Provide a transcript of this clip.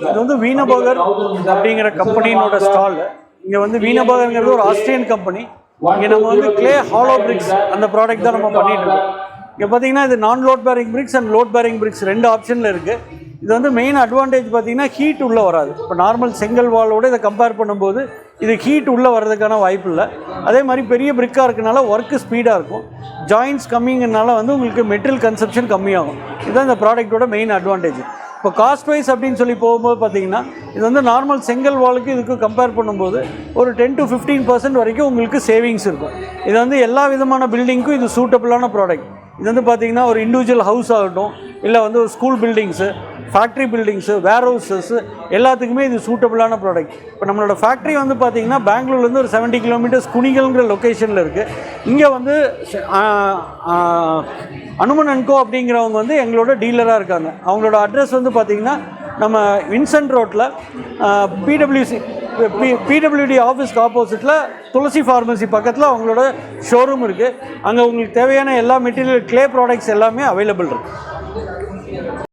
இது வந்து வீனபர்கர் அப்படிங்கிற கம்பெனியோட ஸ்டால். இங்கே வந்து வீனபர்கருங்கிறது ஒரு ஆஸ்திரியன் கம்பெனி. இங்கே நம்ம வந்து கிளே ஹாலோ பிரிக்ஸ் அந்த ப்ராடக்ட் தான் நம்ம பண்ணிட்டு இருக்கோம். இங்கே பார்த்தீங்கன்னா இது non load bearing bricks and load bearing bricks ரெண்டு ஆப்ஷனில் இருக்குது. இது வந்து மெயின் அட்வான்டேஜ் பார்த்தீங்கன்னா ஹீட் உள்ளே வராது. இப்போ நார்மல் செங்கல் வாலோடு இதை கம்பேர் பண்ணும்போது இது ஹீட் உள்ளே வர்றதுக்கான வாய்ப்பு இல்லை. அதே மாதிரி பெரிய பிரிக்காக இருக்கனால ஒர்க்கு ஸ்பீடாக இருக்கும். ஜாயின்ட்ஸ் கம்மிங்கனால வந்து உங்களுக்கு மெட்டீரியல் கன்சப்ஷன் கம்மியாகும். இதுதான் இந்த ப்ராடக்ட்டோட மெயின் அட்வான்டேஜ். இப்போ காஸ்ட் வைஸ் அப்படின்னு சொல்லி போகும்போது பார்த்தீங்கன்னா இது வந்து நார்மல் செங்கல் வாலுக்கு இதுக்கு கம்பேர் பண்ணும்போது ஒரு 10 to 15% வரைக்கும் உங்களுக்கு சேவிங்ஸ் இருக்கும். இது வந்து எல்லா விதமான பில்டிங்க்கும் இது சூட்டபிளான ப்ராடக்ட். இது வந்து பார்த்திங்கன்னா ஒரு இண்டிவிஜுவல் ஹவுஸ் ஆகட்டும், இல்லை வந்து ஒரு ஸ்கூல் பில்டிங்ஸு, ஃபேக்ட்ரி பில்டிங்ஸு, வேர் ஹவுசஸ்ஸு எல்லாத்துக்குமே இது சூட்டபிளான ப்ராடக்ட். இப்போ நம்மளோட ஃபேக்ட்ரி வந்து பார்த்திங்கன்னா பெங்களூர்லேருந்து ஒரு 70 கிலோமீட்டர்ஸ் குணிகள்ங்கிற லொக்கேஷனில் இருக்குது. இங்கே வந்து அனுமன் அண்ட் கோ அப்படிங்கிறவங்க வந்து எங்களோட டீலராக இருக்காங்க. அவங்களோட அட்ரஸ் வந்து பார்த்திங்கன்னா நம்ம வின்சென்ட் ரோட்டில் பிடபிள்யூடி ஆஃபீஸ்க்கு ஆப்போசிட்டில் துளசி ஃபார்மசி பக்கத்தில் அவங்களோட ஷோரூம் இருக்குது. அங்கே உங்களுக்கு தேவையான எல்லா மெட்டீரியல் கிளே ப்ராடக்ட்ஸ் எல்லாமே அவைலபிள் இருக்குது.